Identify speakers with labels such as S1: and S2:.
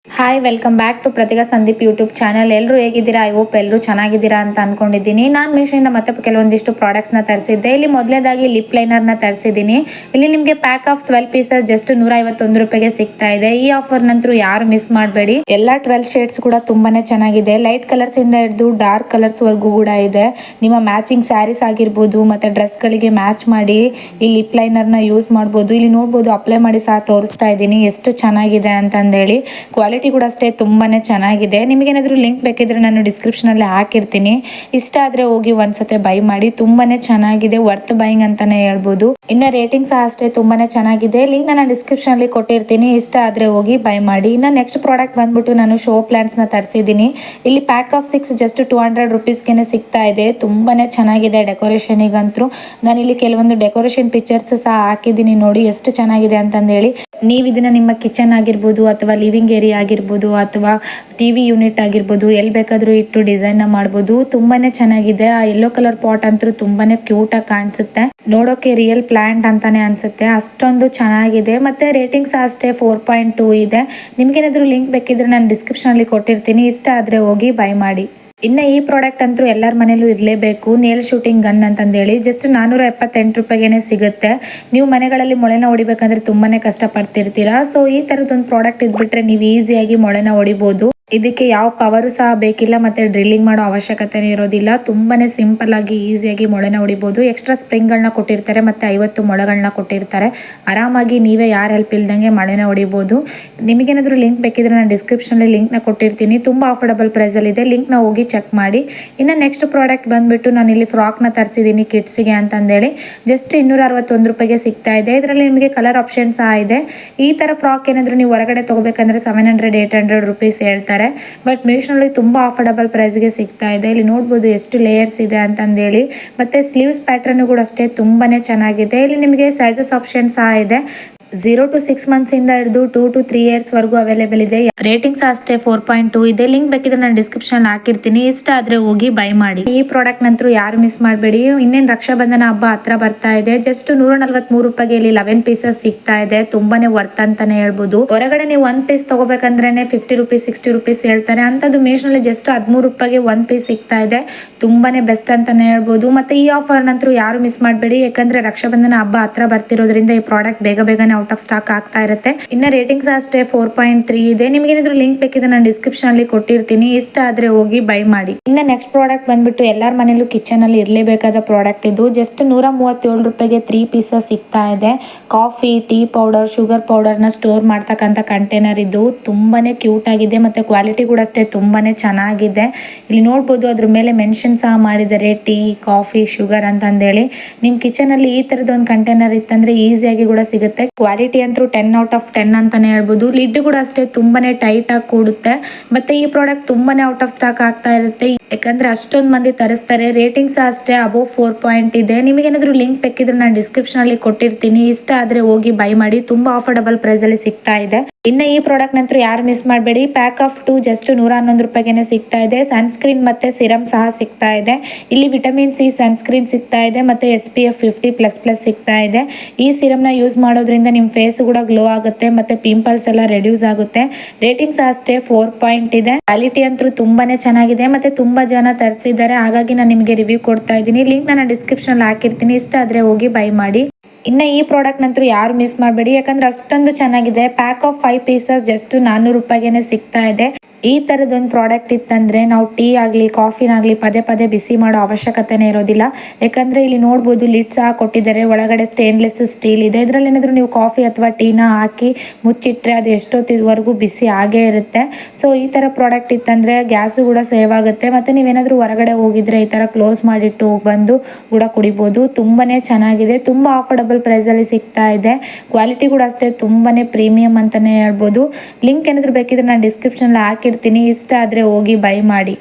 S1: Hi, welcome back to ಪ್ರತಿಗಾ Sandeep YouTube channel. ಎಲ್ಲರೂ ಹೇಗಿದ್ದೀರಾ? ಐ ಹೋಪ್ ಎಲ್ಲರೂ ಚೆನ್ನಾಗಿದ್ದೀರಾ ಅಂತ ಅನ್ಕೊಂಡಿದ್ದೀನಿ. ನಾನು ಮೀಶೋಯಿಂದ ಮತ್ತೆ ಕೆಲವೊಂದಿಷ್ಟು ಪ್ರಾಡಕ್ಟ್ಸ್ನ ತರಿಸಿದ್ದೆ. ಇಲ್ಲಿ ಮೊದಲೇದಾಗಿ ಲಿಪ್ ಲೈನರ್ನ ತರಿಸಿದ್ದೀನಿ. ಇಲ್ಲಿ ನಿಮಗೆ ಪ್ಯಾಕ್ ಆಫ್ 12 ಪೀಸಸ್ ಜಸ್ಟ್ 151 ರೂಪಾಯಿಗೆ ಸಿಗ್ತಾ ಇದೆ. ಈ ಆಫರ್ ನಂತರ ಯಾರು ಮಿಸ್ ಮಾಡಬೇಡಿ. ಎಲ್ಲ 12 ಶೇಡ್ಸ್ ಕೂಡ ತುಂಬಾನೇ ಚೆನ್ನಾಗಿದೆ. ಲೈಟ್ ಕಲರ್ಸ್ ಇಂದ ಹಿಡಿದು ಡಾರ್ಕ್ ಕಲರ್ಸ್ ವರೆಗೂ ಕೂಡ ಇದೆ. ನಿಮ್ಮ ಮ್ಯಾಚಿಂಗ್ ಸ್ಯಾರೀಸ್ ಆಗಿರ್ಬೋದು ಮತ್ತೆ ಡ್ರೆಸ್ಗಳಿಗೆ ಮ್ಯಾಚ್ ಮಾಡಿ ಈ ಲಿಪ್ ಲೈನರ್ನ ಯೂಸ್ ಮಾಡ್ಬೋದು. ಇಲ್ಲಿ ನೋಡ್ಬೋದು, ಅಪ್ಲೈ ಮಾಡಿ ಸಹ ತೋರಿಸ್ತಾ ಇದ್ದೀನಿ ಎಷ್ಟು ಚೆನ್ನಾಗಿದೆ ಅಂತಂದೇಳಿ. ಕ್ವಾಲಿಟಿ ಕೂಡ ಅಷ್ಟೇ ತುಂಬಾನೇ ಚೆನ್ನಾಗಿದೆ. ನಿಮಗೇನಾದರೂ ಲಿಂಕ್ ಬೇಕಿದ್ರೆ ನಾನು ಡಿಸ್ಕ್ರಿಪ್ಷನಲ್ಲಿ ಹಾಕಿರ್ತೀನಿ. ಇಷ್ಟ ಆದರೆ ಹೋಗಿ ಒಂದ್ಸತಿ ಬೈ ಮಾಡಿ. ತುಂಬಾನೇ ಚೆನ್ನಾಗಿದೆ, ವರ್ತ್ ಬೈಯಿಂಗ್ ಅಂತಾನೆ ಹೇಳ್ಬೋದು. ಇನ್ನು ರೇಟಿಂಗ್ ಸಹ ಅಷ್ಟೇ ತುಂಬಾನೇ ಚೆನ್ನಾಗಿದೆ. ಲಿಂಕ್ ನಾನು ಡಿಸ್ಕ್ರಿಪ್ಷನಲ್ಲಿ ಕೊಟ್ಟಿರ್ತೀನಿ. ಇಷ್ಟ ಆದರೆ ಹೋಗಿ ಬೈ ಮಾಡಿ. ಇನ್ನು ನೆಕ್ಸ್ಟ್ ಪ್ರಾಡಕ್ಟ್ ಬಂದ್ಬಿಟ್ಟು ನಾನು ಶೋ ಪ್ಲಾಂಟ್ಸ್ನ ತರಿಸಿದ್ದೀನಿ. ಇಲ್ಲಿ ಪ್ಯಾಕ್ ಆಫ್ 6 ಜಸ್ಟ್ 200 ರುಪೀಸ್ಗೆ ಸಿಗ್ತಾ ಇದೆ. ತುಂಬಾನೇ ಚೆನ್ನಾಗಿದೆ ಡೆಕೋರೇಷನಿಗಂತೂ. ನಾನಿಲ್ಲಿ ಕೆಲವೊಂದು ಡೆಕೋರೇಷನ್ ಪಿಕ್ಚರ್ಸ್ ಸಹ ಹಾಕಿದ್ದೀನಿ, ನೋಡಿ ಎಷ್ಟು ಚೆನ್ನಾಗಿದೆ ಅಂತಂದೇಳಿ. ನೀವು ಇದನ್ನ ನಿಮ್ಮ ಕಿಚನ್ ಆಗಿರ್ಬೋದು ಅಥವಾ ಲಿವಿಂಗ್ ಏರಿಯಾ ಆಗಿರ್ಬೋದು ಅಥವಾ ಟಿವಿ ಯೂನಿಟ್ ಆಗಿರ್ಬೋದು ಎಲ್ಲಿ ಬೇಕಾದರೂ ಇಟ್ಟು ಡಿಸೈನ್ ಮಾಡ್ಬೋದು. ತುಂಬಾನೇ ಚೆನ್ನಾಗಿದೆ. ಆ ಯೆಲ್ಲೋ ಕಲರ್ ಪಾಟ್ ಅಂತೂ ತುಂಬಾನೇ ಕ್ಯೂಟ್ ಆಗಿ ಕಾಣಿಸುತ್ತೆ. ನೋಡೋಕೆ ರಿಯಲ್ ಪ್ಲಾಂಟ್ ಅಂತಾನೆ ಅನ್ಸುತ್ತೆ, ಅಷ್ಟೊಂದು ಚೆನ್ನಾಗಿದೆ. ಮತ್ತೆ ರೇಟಿಂಗ್ಸ್ ಅಷ್ಟೇ 4.2 ಇದೆ. ನಿಮ್ಗೇನಾದ್ರೂ ಲಿಂಕ್ ಬೇಕಿದ್ರೆ ನಾನು ಡಿಸ್ಕ್ರಿಪ್ಷನ್ ಅಲ್ಲಿ ಕೊಟ್ಟಿರ್ತೀನಿ. ಇಷ್ಟ ಆದ್ರೆ ಹೋಗಿ ಬೈ ಮಾಡಿ. ಇನ್ನು ಈ ಪ್ರಾಡಕ್ಟ್ ಅಂತೂ ಎಲ್ಲರ ಮನೇಲೂ ಇರಲೇಬೇಕು, ನೇಲ್ ಶೂಟಿಂಗ್ ಗನ್ ಅಂತಂದೇಳಿ. ಜಸ್ಟ್ 478 ರೂಪಾಯಿಗೆ ಸಿಗುತ್ತೆ. ನೀವು ಮನೆಗಳಲ್ಲಿ ಮೊಳೆನ ಹೊಡಿಬೇಕಂದ್ರೆ ತುಂಬಾನೇ ಕಷ್ಟಪಡ್ತಿರ್ತೀರಾ. ಸೊ ಈ ಥರದೊಂದು ಪ್ರಾಡಕ್ಟ್ ಇದ್ಬಿಟ್ರೆ ನೀವು ಈಸಿಯಾಗಿ ಮೊಳೆನ ಹೊಡಿಬೋದು. ಇದಕ್ಕೆ ಯಾವ ಪವರು ಸಹ ಬೇಕಿಲ್ಲ ಮತ್ತೆ ಡ್ರಿಲ್ಲಿಂಗ್ ಮಾಡೋ ಅವಶ್ಯಕತೆ ಇರೋದಿಲ್ಲ. ತುಂಬಾನೇ ಸಿಂಪಲ್ ಆಗಿ ಈಸಿಯಾಗಿ ಮೊಳೆನ ಹೊಡಿಬೋದು. ಎಕ್ಸ್ಟ್ರಾ ಸ್ಪ್ರಿಂಗ್ಗಳನ್ನ ಕೊಟ್ಟಿರ್ತಾರೆ ಮತ್ತೆ 50 ಮೊಳೆಗಳನ್ನ ಕೊಟ್ಟಿರ್ತಾರೆ. ಆರಾಮಾಗಿ ನೀವೇ ಯಾರು ಹೆಲ್ಪ್ ಇಲ್ದಂಗೆ ಮೊಳೆನ ಹೊಡಿಬೋದು. ನಿಮಗೇನಾದರೂ ಲಿಂಕ್ ಬೇಕಿದ್ರೆ ನಾನು ಡಿಸ್ಕ್ರಿಪ್ಷನಲ್ಲಿ ಲಿಂಕ್ನ ಕೊಟ್ಟಿರ್ತೀನಿ. ತುಂಬ ಅಫೋರ್ಡಬಲ್ ಪ್ರೈಸಲ್ಲಿ ಇದೆ. ಲಿಂಕ್ನ ಹೋಗಿ ಚೆಕ್ ಮಾಡಿ. ಇನ್ನು ನೆಕ್ಸ್ಟ್ ಪ್ರಾಡಕ್ಟ್ ಬಂದ್ಬಿಟ್ಟು ನಾನು ಇಲ್ಲಿ ಫ್ರಾಕ್ನ ತರಿಸಿದ್ದೀನಿ ಕಿಡ್ಸ್ಗೆ ಅಂತಂದೇಳಿ. ಜಸ್ಟ್ 261 ರೂಪಾಯಿಗೆ ಸಿಗ್ತಾ ಇದೆ. ಇದರಲ್ಲಿ ನಿಮಗೆ ಕಲರ್ ಆಪ್ಷನ್ ಸಹ ಇದೆ. ಈ ಥರ ಫ್ರಾಕ್ ಏನಾದರೂ ನೀವು ಹೊರಗಡೆ ತೊಗೋಬೇಕಂದ್ರೆ 700-800 ರುಪೀಸ್ ಹೇಳ್ತಾರೆ. ಬಟ್ ಮೀಶೋನಲ್ಲಿ ತುಂಬಾ ಅಫೋರ್ಡಬಲ್ ಪ್ರೈಸ್ಗೆ ಸಿಗ್ತಾ ಇದೆ. ಇಲ್ಲಿ ನೋಡ್ಬೋದು ಎಷ್ಟು ಲೇಯರ್ಸ್ ಇದೆ ಅಂತಂದೇಳಿ. ಮತ್ತೆ ಸ್ಲೀವ್ಸ್ ಪ್ಯಾಟರ್ನ್ ಕೂಡ ಅಷ್ಟೇ ತುಂಬಾನೇ ಚೆನ್ನಾಗಿದೆ. ಇಲ್ಲಿ ನಿಮಗೆ ಸೈಜಸ್ ಆಪ್ಷನ್ ಸಹ ಇದೆ. 0 to 6 months ಇಂದ ಹಿಡಿದು 2 to 3 years ವರೆಗೂ ಅವೈಲೇಬಲ್ ಇದೆ. ರೇಟಿಂಗ್ಸ್ ಅಷ್ಟೇ 4.2 ಇದೆ. ಲಿಂಕ್ ಬೇಕಿದ್ರೆ ನಾನು ಡಿಸ್ಕ್ರಿಪ್ಷನ್ ಹಾಕಿರ್ತೀನಿ. ಇಷ್ಟ ಆದ್ರೆ ಹೋಗಿ ಬೈ ಮಾಡಿ. ಈ ಪ್ರಾಡಕ್ಟ್ ನಂತರ ಯಾರು ಮಿಸ್ ಮಾಡಬೇಡಿ. ಇನ್ನೇನು ರಕ್ಷಾಬಂಧನ ಹಬ್ಬ ಹತ್ರ ಬರ್ತಾ ಇದೆ. ಜಸ್ಟ್ 143 ರೂಪಾಯಿಗೆ ಇಲ್ಲಿ 11 ಪೀಸಸ್ ಸಿಗ್ತಾ ಇದೆ. ತುಂಬಾನೇ ವರ್ತ್ ಅಂತಾನೆ ಹೇಳ್ಬೋದು. ಹೊರಗಡೆ ನೀವು 1 ಪೀಸ್ ತಗೋಬೇಕಂದ್ರೆ 50 ರೂಪೀಸ್ 60 ರೂಪೀಸ್ ಹೇಳ್ತಾರೆ. ಅಂತದ್ದು ಮೀಶೋನಲ್ಲಿ ಜಸ್ಟ್ 13 ರೂಪಾಯಿಗೆ 1 ಪೀಸ್ ಸಿಗ್ತಾ ಇದೆ. ತುಂಬಾನೇ ಬೆಸ್ಟ್ ಅಂತಾನೆ ಹೇಳ್ಬೋದು. ಮತ್ತೆ ಈ ಆಫರ್ ನಂತರ ಯಾರು ಮಿಸ್ ಮಾಡಬೇಡಿ. ಯಾಕಂದ್ರೆ ರಕ್ಷಾಬಂಧನ ಹಬ್ಬ ಹತ್ರ ಬರ್ತಿರೋದ್ರಿಂದ ಈ ಪ್ರಾಡಕ್ಟ್ ಬೇಗನೆ ಔಟ್ ಆಫ್ ಸ್ಟಾಕ್ ಆಗ್ತಾ ಇರುತ್ತೆ. ಇನ್ನ ರೇಟಿಂಗ್ಸ್ ಅಷ್ಟೇ 4.3 ಇದೆ. ನಿಮಗೆ ಏನಾದರೂ ಲಿಂಕ್ ಬೇಕಿದ್ರೆ ನಾನು ಡಿಸ್ಕ್ರಿಪ್ಷನ್ ಅಲ್ಲಿ ಕೊಟ್ಟಿರ್ತೀನಿ. ಇಷ್ಟ ಆದ್ರೆ ಹೋಗಿ ಬೈ ಮಾಡಿ. ಇನ್ನ ನೆಕ್ಸ್ಟ್ ಪ್ರಾಡಕ್ಟ್ ಬಂದ್ಬಿಟ್ಟು ಎಲ್ಲರ ಮನೇಲೂ ಕಿಚನ್ ಅಲ್ಲಿ ಇರಲೇಬೇಕಾದ ಪ್ರಾಡಕ್ಟ್ ಇದು. ಜಸ್ಟ್ 137 ರೂಪಾಯಿಗೆ 3 ಪೀಸಸ್ ಸಿಗ್ತಾ ಇದೆ. Coffee, tea powder, sugar powder ನ ಸ್ಟೋರ್ ಮಾಡ್ತಕ್ಕಂಥ ಕಂಟೈನರ್ ಇದು. ತುಂಬಾನೇ ಕ್ಯೂಟ್ ಆಗಿದೆ ಮತ್ತೆ ಕ್ವಾಲಿಟಿ ಕೂಡ ಅಷ್ಟೇ ತುಂಬಾನೇ ಚೆನ್ನಾಗಿದೆ. ಇಲ್ಲಿ ನೋಡ್ಬೋದು, ಅದ್ರ ಮೇಲೆ ಮೆನ್ಷನ್ ಸಹ ಮಾಡಿದ್ದಾರೆ ಟೀ, ಕಾಫಿ, ಶುಗರ್ ಅಂತಂದೇಳಿ. ನಿಮ್ ಕಿಚನ್ ಅಲ್ಲಿ ಈ ತರದ ಒಂದು ಕಂಟೈನರ್ ಇತ್ತಂದ್ರೆ ಈಸಿಯಾಗಿ ಕೂಡ ಸಿಗುತ್ತೆ. ಕ್ವಾಲಿಟಿ ಅಂತೂ 10 out of 10 ಅಂತಾನೆ ಹೇಳ್ಬೋದು. ಲಿಡ್ ಕೂಡ ಅಷ್ಟೇ ತುಂಬಾನೇ ಟೈಟ್ ಆಗಿ ಕೂಡುತ್ತೆ. ಮತ್ತೆ ಈ ಪ್ರಾಡಕ್ಟ್ ತುಂಬಾನೇ ಔಟ್ ಆಫ್ ಸ್ಟಾಕ್ ಆಗ್ತಾ ಇರುತ್ತೆ. ಯಾಕಂದ್ರೆ ಅಷ್ಟೊಂದು ಮಂದಿ ತರಿಸ್ತಾರೆ. ರೇಟಿಂಗ್ಸ್ ಅಷ್ಟೇ ಅಬೋವ್ 4 ಪಾಯಿಂಟ್ ಇದೆ. ನಿಮಗೇನಾದ್ರೂ ಲಿಂಕ್ ಬೇಕಿದ್ರೆ ನಾನು ಡಿಸ್ಕ್ರಿಪ್ಷನ್ ಅಲ್ಲಿ ಕೊಟ್ಟಿರ್ತೀನಿ. ಇಷ್ಟ ಆದ್ರೆ ಹೋಗಿ ಬೈ ಮಾಡಿ. ತುಂಬಾ ಅಫೋರ್ಡಬಲ್ ಪ್ರೈಸ್ ಅಲ್ಲಿ ಸಿಗ್ತಾ ಇದೆ. ಇನ್ನು ಈ ಪ್ರಾಡಕ್ಟ್ ನಂತರ ಯಾರು ಮಿಸ್ ಮಾಡಬೇಡಿ. ಪ್ಯಾಕ್ ಆಫ್ 2 ಜಸ್ಟ್ 111 ರೂಪಾಯಿಗೆ ಸಿಗ್ತಾ ಇದೆ. ಸನ್ಸ್ಕ್ರೀನ್ ಮತ್ತೆ ಸಿರಮ್ ಸಹ ಸಿಗ್ತಾ ಇದೆ. ಇಲ್ಲಿ ವಿಟಮಿನ್ ಸಿ ಸನ್ಸ್ಕ್ರೀನ್ ಸಿಗ್ತಾ ಇದೆ ಮತ್ತೆ SPF 50++ ಸಿಗ್ತಾ ಇದೆ. ಈ ಸಿರಮ್ ನ ಯೂಸ್ ಮಾಡೋದ್ರಿಂದ ನಿಮ್ ಫೇಸ್ ಕೂಡ ಗ್ಲೋ ಆಗುತ್ತೆ ಮತ್ತೆ ಪಿಂಪಲ್ಸ್ ಎಲ್ಲ ರೆಡ್ಯೂಸ್ ಆಗುತ್ತೆ. ರೇಟಿಂಗ್ಸ್ ಅಷ್ಟೇ 4 ಪಾಯಿಂಟ್ ಇದೆ. ಕ್ವಾಲಿಟಿ ಅಂತೂ ತುಂಬಾನೇ ಚೆನ್ನಾಗಿದೆ ಮತ್ತೆ ತುಂಬಾ ಜನ ತರಿಸಿದ್ದಾರೆ. ಹಾಗಾಗಿ ನಾನು ನಿಮಗೆ ರಿವ್ಯೂ ಕೊಡ್ತಾ ಇದ್ದೀನಿ. ಲಿಂಕ್ ನಾನು ಡಿಸ್ಕ್ರಿಪ್ಷನ್ ಹಾಕಿರ್ತೀನಿ. ಇಷ್ಟ ಆದ್ರೆ ಹೋಗಿ ಬೈ ಮಾಡಿ. ಇನ್ನು ಈ ಪ್ರಾಡಕ್ಟ್ ನಂತರ ಯಾರು ಮಿಸ್ ಮಾಡಬೇಡಿ. ಯಾಕಂದ್ರೆ ಅಷ್ಟೊಂದು ಚೆನ್ನಾಗಿದೆ. ಪ್ಯಾಕ್ ಆಫ್ 5 ಪೀಸಸ್ ಜಸ್ಟ್ 400 ರೂಪಾಯಿಗೆ ಸಿಗ್ತಾ ಇದೆ. ಈ ತರದೊಂದು ಪ್ರಾಡಕ್ಟ್ ಇತ್ತಂದ್ರೆ ನಾವು ಟೀ ಆಗಲಿ ಕಾಫಿನಾಗಲಿ ಪದೇ ಬಿಸಿ ಮಾಡೋ ಅವಶ್ಯಕತೆನೇ ಇರೋದಿಲ್ಲ. ಯಾಕಂದ್ರೆ ಇಲ್ಲಿ ನೋಡ್ಬೋದು, ಲಿಡ್ ಸಹ ಕೊಟ್ಟಿದ್ದಾರೆ. ಒಳಗಡೆ ಸ್ಟೇನ್ಲೆಸ್ ಸ್ಟೀಲ್ ಇದೆ. ಇದರಲ್ಲಿ ಏನಾದರೂ ನೀವು ಕಾಫಿ ಅಥವಾ ಟೀನ ಹಾಕಿ ಮುಚ್ಚಿಟ್ರೆ ಅದು ಎಷ್ಟೊತ್ತಿವರೆಗೂ ಬಿಸಿ ಆಗೇ ಇರುತ್ತೆ. ಸೊ ಈ ತರ ಪ್ರಾಡಕ್ಟ್ ಇತ್ತಂದ್ರೆ ಗ್ಯಾಸು ಕೂಡ ಸೇವ್ ಆಗುತ್ತೆ. ಮತ್ತೆ ನೀವೇನಾದರೂ ಹೊರಗಡೆ ಹೋಗಿದ್ರೆ ಈ ತರ ಕ್ಲೋಸ್ ಮಾಡಿಟ್ಟು ಬಂದು ಕೂಡ ಕುಡಿಬೋದು. ತುಂಬಾನೇ ಚೆನ್ನಾಗಿದೆ. ತುಂಬಾ ಅಫೋರ್ಡಬಲ್ ಪ್ರೈಸ್ ಅಲ್ಲಿ ಸಿಗ್ತಾ ಇದೆ. ಕ್ವಾಲಿಟಿ ಕೂಡ ಅಷ್ಟೇ ತುಂಬಾನೇ ಪ್ರೀಮಿಯಂ ಅಂತಾನೆ ಹೇಳ್ಬೋದು. ಲಿಂಕ್ ಏನಾದರೂ ಬೇಕಿದ್ರೆ ನಾನು ಡಿಸ್ಕ್ರಿಪ್ಷನ್ ಹಾಕಿರ್ತೀನಿ. ಇಷ್ಟ ಆದ್ರೆ ಹೋಗಿ ಬೈ ಮಾಡಿ.